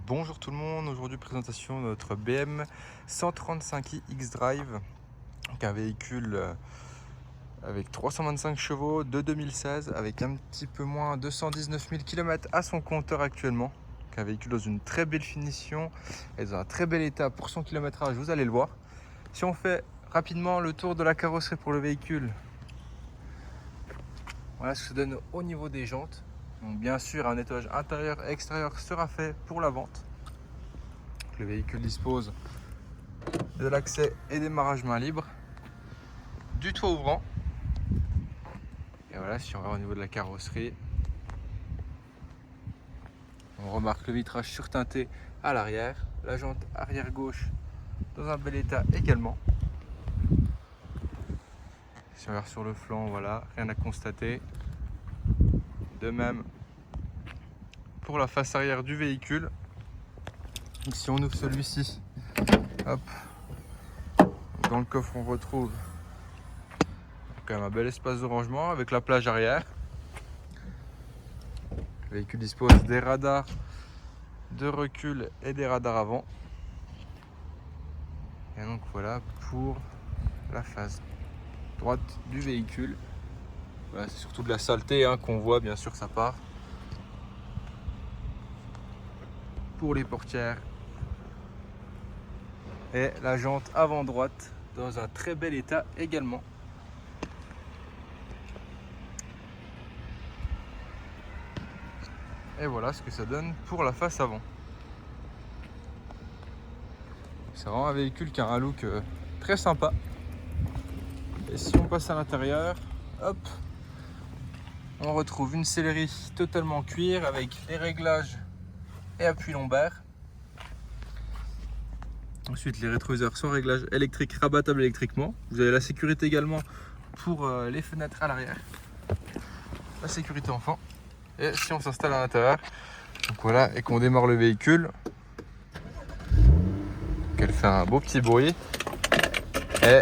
Bonjour tout le monde, aujourd'hui présentation de notre BM 135i X-Drive, donc un véhicule avec 325 chevaux de 2016 avec un petit peu moins de 219 000 km à son compteur actuellement. Donc un véhicule dans une très belle finition et dans un très bel état pour son kilométrage, vous allez le voir. Si on fait rapidement le tour de la carrosserie pour le véhicule, voilà ce que ça donne au niveau des jantes. Donc bien sûr un nettoyage intérieur et extérieur sera fait pour la vente. Le véhicule dispose de l'accès et démarrage main libre, du toit ouvrant. Et voilà, si on va au niveau de la carrosserie, on remarque le vitrage surteinté à l'arrière, la jante arrière gauche dans un bel état également. Si on regarde sur le flanc, voilà, rien à constater. De même pour la face arrière du véhicule. Donc si on ouvre celui-ci, hop, dans le coffre on retrouve quand même un bel espace de rangement avec la plage arrière. Le véhicule dispose des radars de recul et des radars avant. Et donc voilà pour la face droite du véhicule. Voilà, c'est surtout de la saleté qu'on voit, bien sûr, ça part. Pour les portières et la jante avant droite dans un très bel état également. Et voilà ce que ça donne pour la face avant. C'est vraiment un véhicule qui a un look très sympa. Et si on passe à l'intérieur, hop, on retrouve une sellerie totalement cuir avec les réglages et appui lombaire. Ensuite, les rétroviseurs sont réglages électriques rabattables électriquement. Vous avez la sécurité également pour les fenêtres à l'arrière. La sécurité enfant. Et si on s'installe à l'intérieur, donc voilà, et qu'on démarre le véhicule, qu'elle fait un beau petit bruit. Et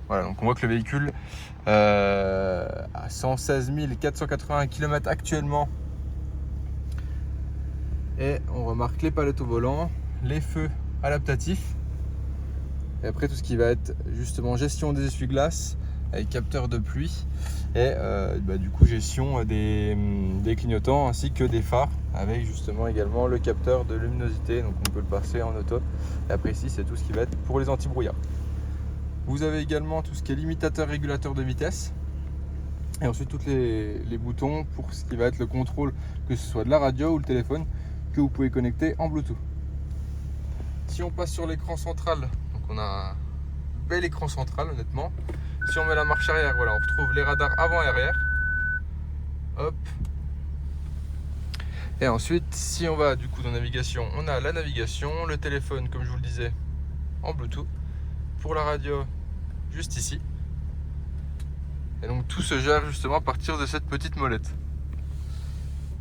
voilà, donc on voit que le véhicule a 116 480 km actuellement. Et on remarque les palettes au volant, les feux adaptatifs. Et après tout ce qui va être justement gestion des essuie-glaces avec capteur de pluie et du coup gestion des clignotants ainsi que des phares avec justement également le capteur de luminosité, donc on peut le passer en auto. Et après ici c'est tout ce qui va être pour les anti-brouillards. Vous avez également tout ce qui est limitateur régulateur de vitesse et ensuite tous les boutons pour ce qui va être le contrôle, que ce soit de la radio ou le téléphone, que vous pouvez connecter en Bluetooth. Si on passe sur l'écran central, donc on a un bel écran central honnêtement. Si on met la marche arrière, voilà, on retrouve les radars avant et arrière. Hop. Et ensuite, si on va du coup dans navigation, on a la navigation, le téléphone comme je vous le disais en Bluetooth. Pour la radio, juste ici. Et donc tout se gère justement à partir de cette petite molette.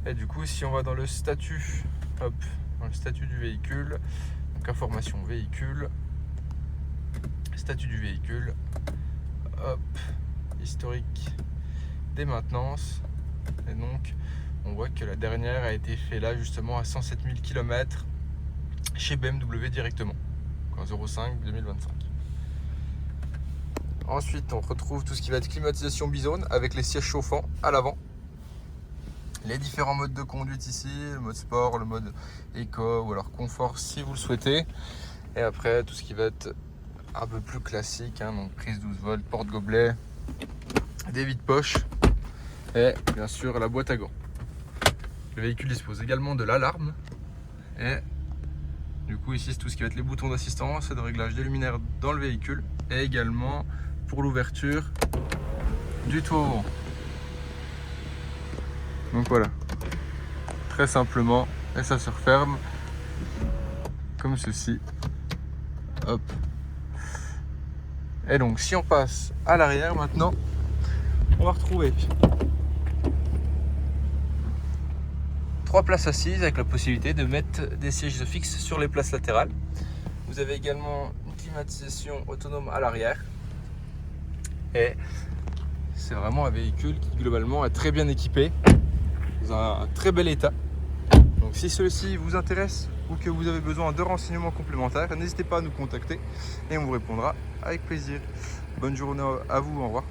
Et du coup, si on va dans le statut, hop, dans le statut du véhicule, donc information véhicule, statut du véhicule, hop, historique des maintenances. Et donc, on voit que la dernière a été faite là justement à 107 000 km chez BMW directement, en 05 2025. Ensuite, on retrouve tout ce qui va être climatisation bizone avec les sièges chauffants à l'avant. Les différents modes de conduite ici, le mode sport, le mode éco ou alors confort si vous le souhaitez. Et après, tout ce qui va être un peu plus classique, donc prise 12 volts, porte-gobelet, des vides-poches et bien sûr la boîte à gants. Le véhicule dispose également de l'alarme et du coup ici c'est tout ce qui va être les boutons d'assistance et de réglage des luminaires dans le véhicule et également pour l'ouverture du toit avant. Donc voilà, très simplement, et ça se referme comme ceci. Hop. Et donc si on passe à l'arrière maintenant, on va retrouver 3 places assises avec la possibilité de mettre des sièges fixes sur les places latérales. Vous avez également une climatisation autonome à l'arrière. Et c'est vraiment un véhicule qui globalement est très bien équipé, dans un très bel état. Donc si ceci vous intéresse ou que vous avez besoin de renseignements complémentaires, n'hésitez pas à nous contacter et on vous répondra avec plaisir. Bonne journée à vous, au revoir.